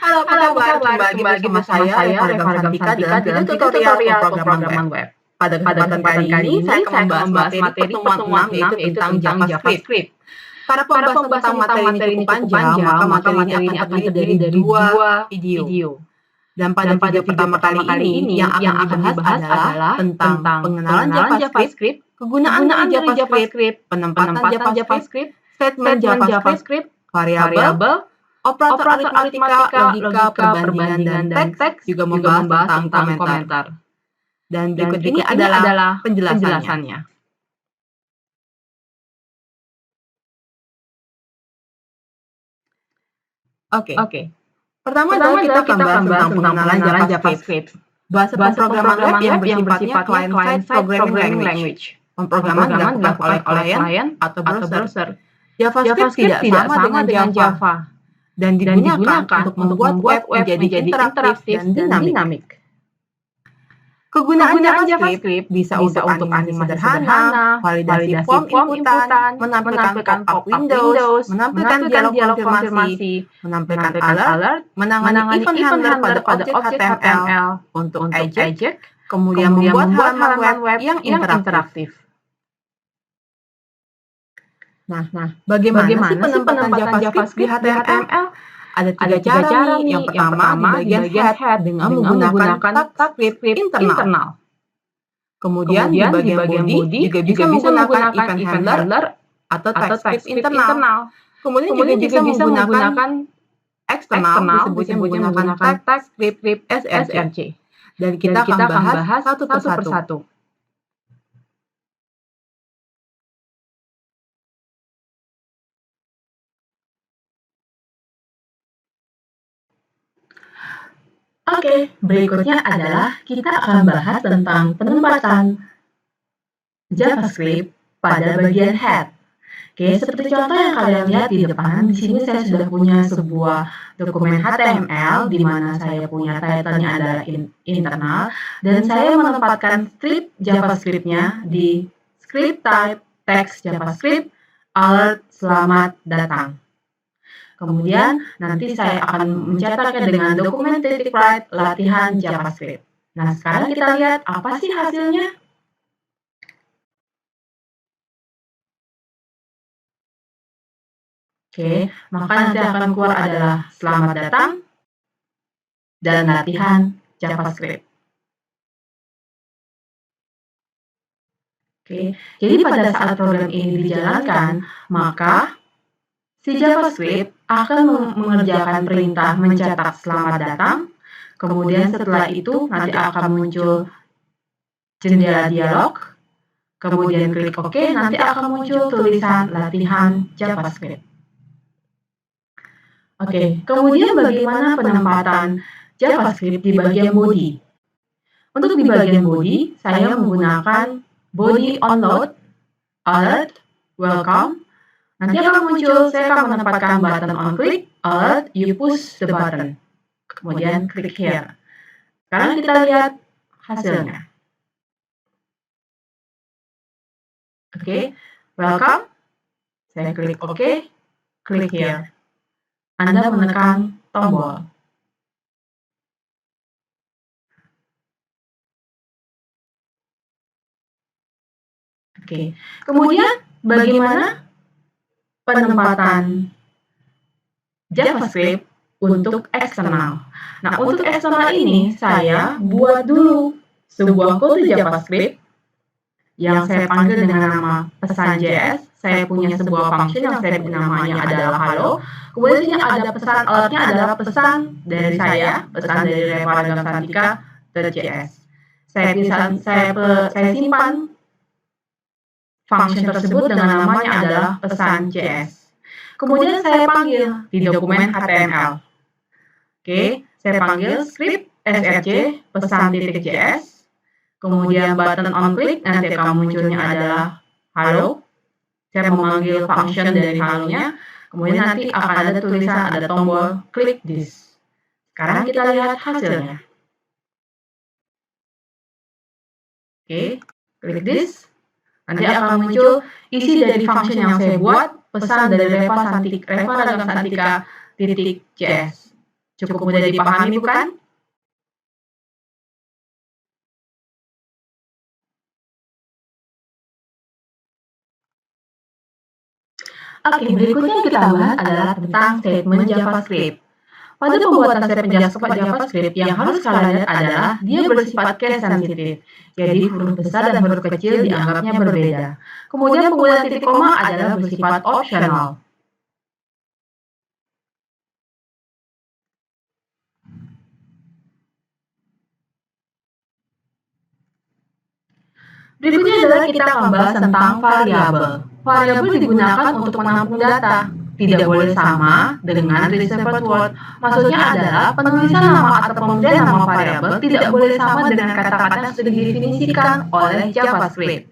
Halo, apa Halo, apa kabar? kabar? Kembali Kembali bersama bersama saya, saya, Reva Reva Santika, Santika, dalam video dalam video tutorial tutorial pemrograman web. web. Pada Pada kesempatan kali ini, saya akan membahas materi pertemuan 6, yaitu tentang JavaScript. Karena Karena pembahasan tentang materi ini cukup panjang, maka materi ini akan terdiri dari dua video. Dan pada video pertama kali ini, yang akan dibahas adalah tentang pengenalan JavaScript, kegunaan dari JavaScript, penempatan JavaScript, statement JavaScript, variabel, operator aritmatika, logika, perbandingan, dan teks, juga membahas tentang komentar. Dan berikut ini adalah penjelasannya. Oke. Pertama adalah kita akan bahas tentang pengenalan JavaScript. Bahasa pemrograman web yang bersifatnya client-side programming language. Pemrograman dilakukan oleh klien atau browser. JavaScript tidak sama dengan Java dan digunakan untuk membuat web menjadi interaktif dan dinamik. Kegunaan JavaScript bisa untuk animasi sederhana, validasi form inputan, menampilkan pop-up Windows, menampilkan dialog konfirmasi, menampilkan alert, menangani event handler pada objek HTML, untuk eject, kemudian membuat halaman web yang interaktif. Nah, bagaimana sih penempatan JavaScript di HTML? Ada tiga cara nih. Yang pertama di bagian head dengan menggunakan tag script internal. Kemudian di bagian body juga bisa menggunakan event handler atau tag script internal. Kemudian juga bisa menggunakan eksternal disebutnya menggunakan tag script src. Dan kita akan bahas satu persatu. Oke, berikutnya adalah kita akan bahas tentang penempatan JavaScript pada bagian head. Oke, seperti contoh yang kalian lihat di depan, di sini saya sudah punya sebuah dokumen HTML di mana saya punya title-nya adalah internal dan saya menempatkan strip JavaScript-nya di script type text JavaScript alert selamat datang. Kemudian nanti saya akan mencetaknya dengan dokumen .write latihan JavaScript. Nah, sekarang kita lihat apa sih hasilnya. Oke, maka nanti akan keluar adalah selamat datang dan latihan JavaScript. Oke, jadi pada saat program ini dijalankan, maka si JavaScript akan mengerjakan perintah mencetak selamat datang, kemudian setelah itu nanti akan muncul jendela dialog, kemudian klik OK, nanti akan muncul tulisan latihan JavaScript. Oke, kemudian bagaimana penempatan JavaScript di bagian body? Untuk di bagian body, saya menggunakan body onload, alert, welcome. Nanti akan muncul, saya akan menempatkan button on click, alert, you push the button. Kemudian klik here. Sekarang kita lihat hasilnya. Oke, welcome. Saya klik OK, klik here. Anda menekan tombol. Oke, kemudian bagaimana penempatan JavaScript untuk eksternal. Nah, untuk eksternal ini saya buat dulu sebuah kode JavaScript yang saya panggil dengan nama pesan.js. Saya punya sebuah function yang saya namanya adalah hello. Kemudian sini ada pesan alertnya adalah pesan dari saya, pesan dari revaragam.santika.js. Saya simpan function tersebut dengan namanya adalah pesan.js. Kemudian saya panggil di dokumen HTML. Oke, saya panggil script src pesan.js. Kemudian button on click nanti akan munculnya adalah hello. Saya memanggil function dari hello-nya. Kemudian nanti akan ada tulisan ada tombol click this. Sekarang kita lihat hasilnya. Oke, klik this. Nanti akan muncul isi dari function yang saya buat, pesan dari revaragam.santika.js. Cukup mudah dipahami bukan? Oke, berikutnya yang kita bahas adalah tentang statement JavaScript. Pada pembuatan statement JavaScript yang harus kalian lihat adalah dia bersifat case sensitif. Jadi huruf besar dan huruf kecil dianggapnya berbeda. Kemudian penggunaan titik koma adalah bersifat optional. Berikutnya adalah kita akan bahas tentang variabel. Variabel digunakan untuk menampung data. Tidak boleh sama dengan reserved word. Maksudnya adalah penulisan nama atau pemberian nama variabel tidak boleh sama dengan kata-kata yang sudah didefinisikan oleh JavaScript.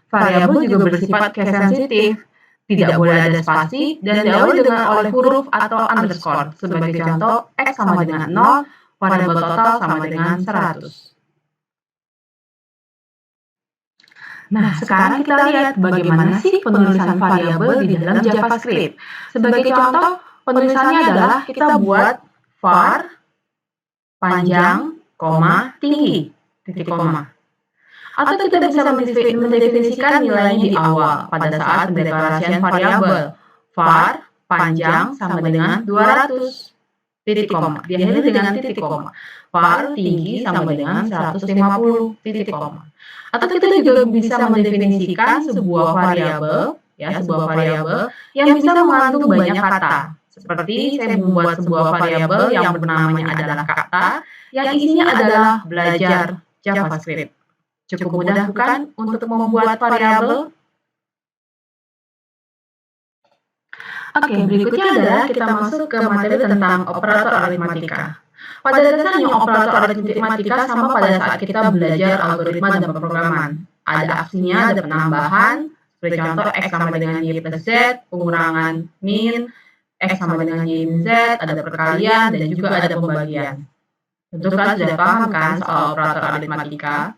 Variabel juga bersifat case sensitif. Tidak boleh ada spasi dan diawali dengan oleh huruf atau underscore. Sebagai contoh, X sama dengan 0, variabel total sama dengan 100. Nah, sekarang kita lihat bagaimana sih penulisan variabel di dalam JavaScript. Sebagai contoh, penulisannya adalah kita buat var panjang, koma, tinggi, titik koma. Atau kita bisa mendefinisikan nilainya di awal pada saat pendeklarasian variabel. Var panjang sama dengan 200, titik koma. Diakhiri dengan titik koma. Var tinggi sama dengan 150, titik koma. Atau kita juga bisa mendefinisikan sebuah variabel, sebuah variabel yang bisa mengandung banyak kata. Seperti saya membuat sebuah variabel yang bernamanya adalah kata, yang isinya adalah belajar JavaScript. Cukup mudah bukan untuk membuat variabel? Oke, berikutnya adalah kita masuk ke materi tentang operator aritmatika. Pada dasarnya operator aritmatika sama pada saat kita belajar algoritma dan pemrograman. Ada aksinya, ada penambahan, seperti contoh X sama dengan Y plus Z, pengurangan min, X sama dengan Y min Z, ada perkalian, dan juga ada pembagian. Tentu kalian sudah paham kan soal operator aritmatika?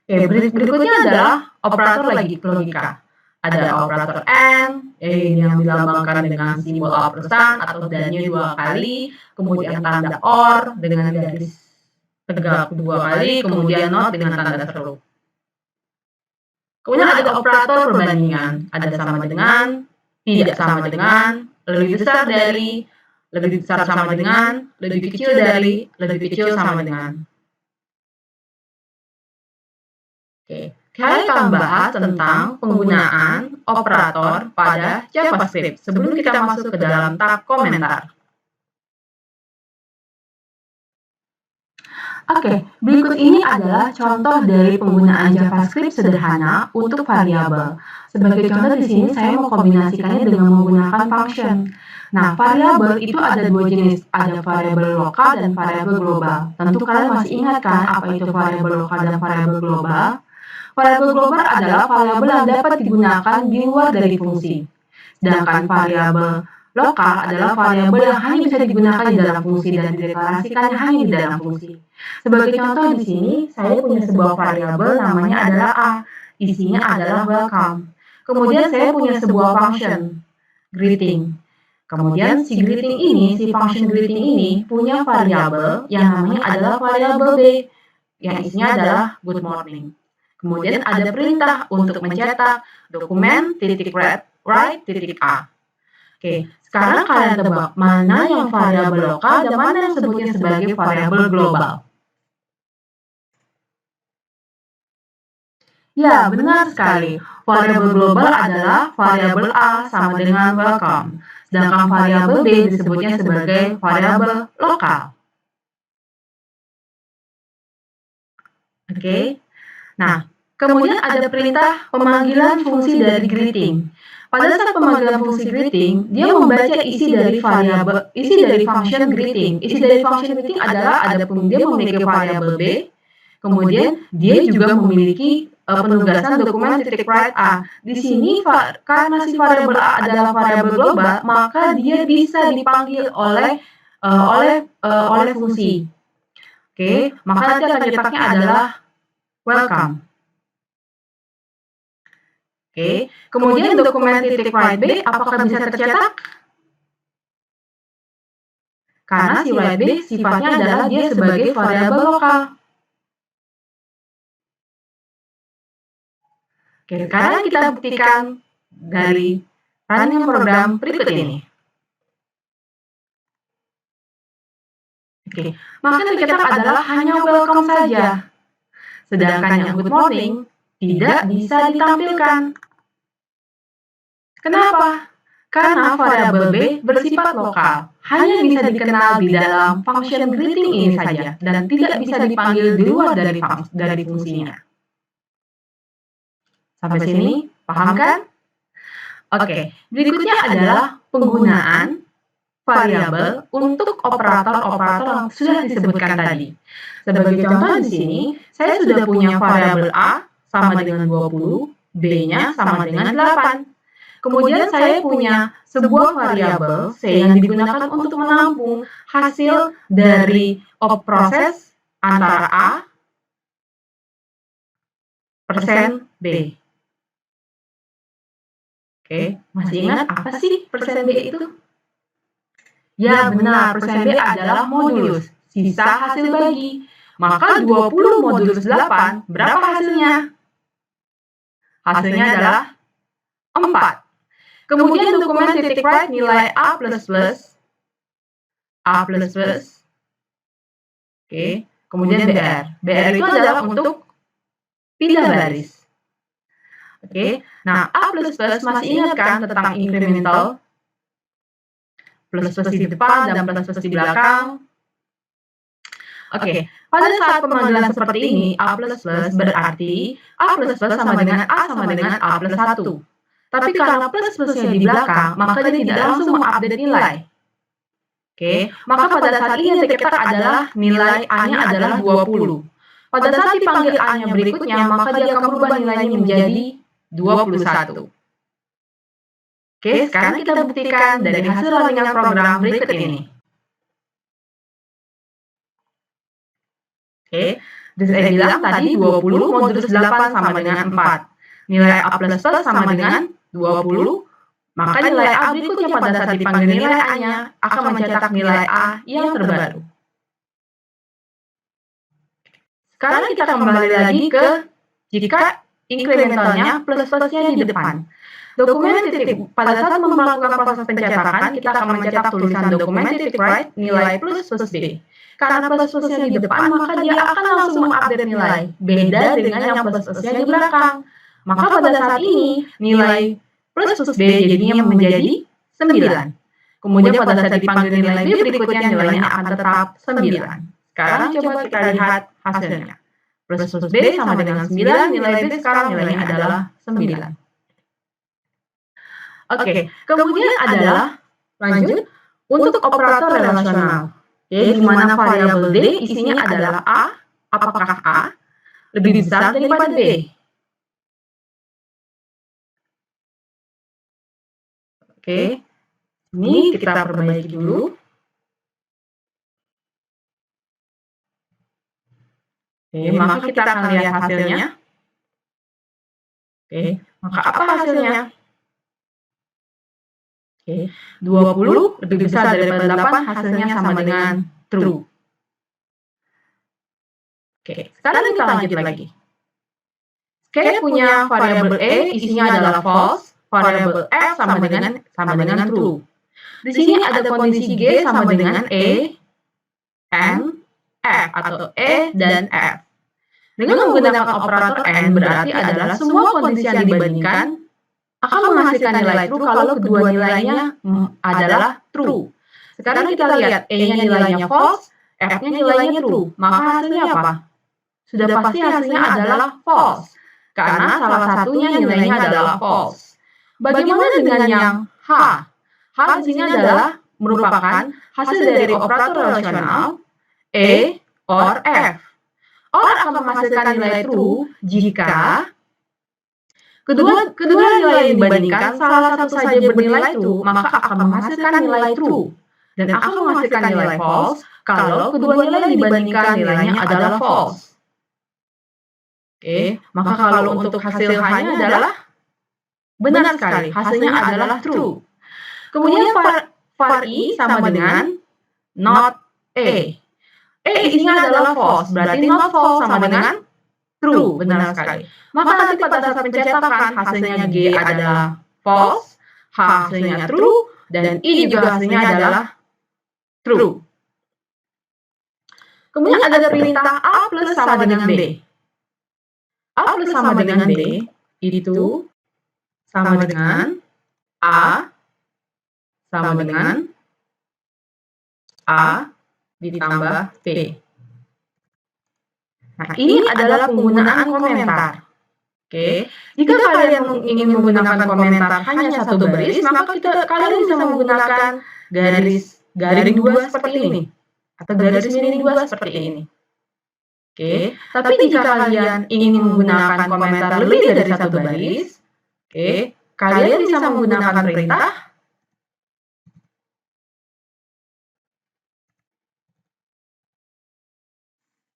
Oke, berikutnya adalah operator logika. Ada operator AND, yang dilambangkan dengan simbol ampersand atau dan-nya 2 kali, kemudian tanda OR dengan garis tegak 2 kali, kemudian NOT dengan tanda seru. Kemudian ada operator perbandingan, ada sama dengan, tidak sama dengan, lebih besar dari, lebih besar sama dengan, lebih kecil dari, lebih kecil sama dengan. Oke. Kalian akan bahas tentang penggunaan operator pada JavaScript sebelum kita masuk ke dalam tab komentar. Oke, berikut ini adalah contoh dari penggunaan JavaScript sederhana untuk variabel. Sebagai contoh di sini saya mau kombinasikannya dengan menggunakan function. Nah, variabel itu ada dua jenis, ada variabel lokal dan variabel global. Tentu kalian masih ingat kan apa itu variabel lokal dan variabel global? Variabel global adalah variabel yang dapat digunakan di luar dari fungsi. Sedangkan variabel lokal adalah variabel yang hanya bisa digunakan di dalam fungsi dan dideklarasikan hanya di dalam fungsi. Sebagai contoh di sini, saya punya sebuah variabel namanya adalah A. Isinya adalah welcome. Kemudian saya punya sebuah function, greeting. Kemudian si greeting ini, si function greeting ini punya variabel yang namanya adalah variabel B, yang isinya adalah good morning. Kemudian ada perintah untuk mencetak dokumen write A. Oke, sekarang kalian tebak mana yang variabel lokal dan mana yang sebutnya sebagai variabel global. Ya, benar sekali. Variabel global adalah variabel A sama dengan welcome. Sedangkan variabel B disebutnya sebagai variabel lokal. Oke. Nah, kemudian ada perintah pemanggilan fungsi dari greeting. Pada saat pemanggilan fungsi greeting, dia membaca isi dari function greeting. Isi dari function greeting adalah dia memiliki variabel B, kemudian dia juga memiliki penugasan dokumen write A. Di sini karena si variabel A adalah variabel global, maka dia bisa dipanggil oleh fungsi. Oke, maka nanti akan cetaknya adalah welcome. Oke, kemudian dokumen titik write B apakah bisa tercetak? Karena si write B sifatnya adalah dia sebagai variabel lokal. Oke, sekarang kita buktikan dari running program berikut ini. Oke, maka yang tercetak adalah hanya welcome saja. Sedangkan yang good morning tidak bisa ditampilkan. Kenapa? Karena variabel B bersifat lokal, hanya bisa dikenal di dalam function greeting ini saja, dan tidak bisa dipanggil di luar dari fungsinya. Sampai sini, paham kan? Oke, berikutnya adalah penggunaan variabel untuk operator-operator yang sudah disebutkan tadi. Sebagai contoh di sini, saya sudah punya variabel A sama dengan 20, B-nya sama dengan 8. Kemudian saya punya sebuah variabel C yang digunakan untuk menampung hasil dari proses antara A persen B. Oke, masih ingat apa sih persen B itu? Ya benar, persen B adalah modulus, sisa hasil bagi. Maka 20 modulus 8, berapa hasilnya? Hasilnya adalah 4. Kemudian dokumen titik write nilai A++, oke, kemudian BR. BR itu adalah untuk pindah baris. Oke, nah A++ masih ingat kan tentang incremental? Plus di depan dan plus di belakang. Oke, pada saat pemanggilan seperti ini, A++ berarti A++ sama dengan A sama dengan A+1. Tapi karena plus-plusnya di belakang, maka dia tidak langsung mengupdate nilai. Oke, maka pada saat ini yang tercetak adalah nilai A-nya adalah 20. Pada saat dipanggil A-nya berikutnya, maka dia akan berubah nilainya menjadi 21. Oke, sekarang kita buktikan dari hasil runningan program berikut ini. Oke, saya bilang tadi 20 modulus 8 sama dengan 4. Nilai A++ sama dengan 20, maka nilai A berikutnya pada saat dipanggil nilai A-nya akan mencetak nilai A yang terbaru. Sekarang kita kembali lagi ke jika incrementalnya plus-plusnya di depan. Dokumen titik pada saat melakukan proses pencetakan, kita akan mencetak tulisan dokumen titik write nilai plus B. Karena plus-plusnya di depan, maka dia akan langsung mengupdate nilai. Beda dengan yang plus-plusnya di belakang. Maka pada saat ini, nilai plus B jadinya menjadi 9. Kemudian pada saat dipanggil nilai B berikutnya, nilainya akan tetap 9. Sekarang coba kita lihat hasilnya. Plus B sama dengan 9, nilai B sekarang nilainya adalah 9. Oke, kemudian adalah lanjut untuk operator relasional. Di mana variabel D isinya adalah A, apakah A lebih besar daripada B? Oke, ini kita perbaiki dulu. Oke, maka kita akan lihat hasilnya. Oke, maka apa hasilnya? Oke, 20 lebih besar daripada 8, hasilnya sama dengan true. Oke, sekarang kita lanjut lagi. Oke, punya variabel E isinya adalah false, variabel F sama dengan true. Di sini ada kondisi G sama dengan E, N, F atau E dan F. Dengan menggunakan operator N berarti adalah semua kondisi yang dibandingkan akan menghasilkan nilai true kalau kedua nilainya adalah true. Sekarang kita lihat E-nya nilainya false, F-nya nilainya true. Maka hasilnya apa? Sudah pasti hasilnya adalah false. Karena salah satunya nilainya adalah false. Bagaimana dengan yang H? H di sini adalah merupakan hasil dari operator relasional E or F. OR akan menghasilkan nilai true jika kedua nilai yang dibandingkan salah satu saja bernilai true, maka akan menghasilkan nilai true. Dan akan menghasilkan nilai false kalau kedua nilai yang dibandingkan nilainya adalah false. Oke, maka kalau untuk hasil H-nya adalah Benar sekali, hasilnya adalah true. Kemudian var I sama dengan not A. Isinya adalah false, berarti not false sama dengan true, benar sekali. Maka nanti pada saat pencetakan hasilnya G adalah false, H hasilnya true, dan I juga hasilnya adalah true. Kemudian ada perintah A plus sama dengan B. A plus sama dengan B itu sama dengan A sama dengan A ditambah P. Nah, ini adalah penggunaan komentar. Oke, jika kalian ingin menggunakan komentar hanya satu baris, maka kalian bisa menggunakan garing dua seperti ini, atau garis miring dua seperti ini. Oke, tapi jika kalian ingin menggunakan komentar lebih dari satu baris, oke, kalian bisa menggunakan perintah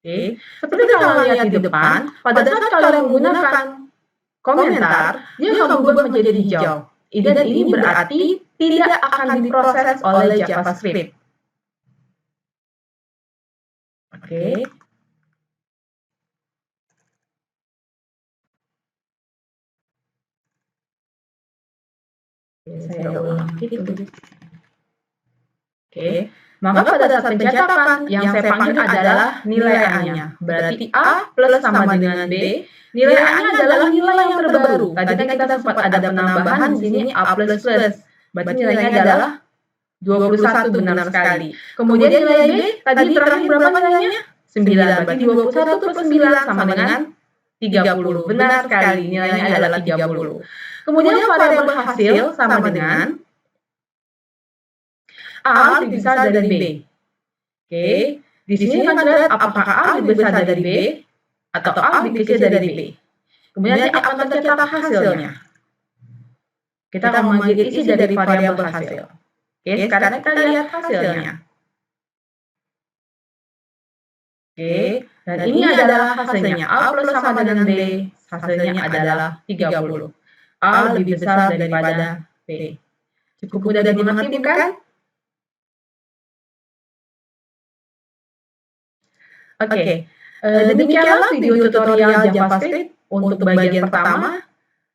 Oke, seperti kalau lihat di depan, pada saat kalian menggunakan komentar, dia akan berubah menjadi hijau. Dan ini berarti tidak akan diproses oleh JavaScript. Oke. Saya ulang gitu. Oke. Maka pada saat pencetakan, yang saya panggil adalah nilai A-nya. Berarti A plus sama dengan B. Nilai A-nya adalah nilai yang terbaru. Tadi kan kita sempat ada penambahan di sini A++. Berarti nilainya adalah 21, benar sekali. Kemudian nilai B, tadi terakhir berapa nilainya? 9. Berarti 21 plus 9 sama dengan 30. Benar sekali, nilainya adalah 30. Kemudian variabel hasil sama dengan A lebih besar dari B. Oke, di sini kan lihat apakah A lebih besar dari B atau A lebih kecil dari B. Kemudian dia akan tercetak hasilnya. Kita akan memanggil isi dari variabel hasil. Oke, sekarang kita lihat hasilnya. Oke, dan ini adalah hasilnya. A plus sama dengan B, hasilnya adalah 30. A lebih besar daripada B. Cukup mudah dimengerti bukan? Oke, demikianlah video tutorial JavaScript untuk bagian pertama.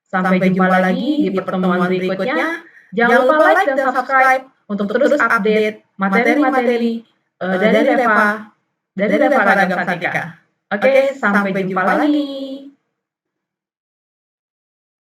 Sampai jumpa lagi di pertemuan berikutnya. Jangan lupa like dan subscribe untuk terus update materi-materi dari Reva Ragam Satika. Oke, sampai jumpa lagi.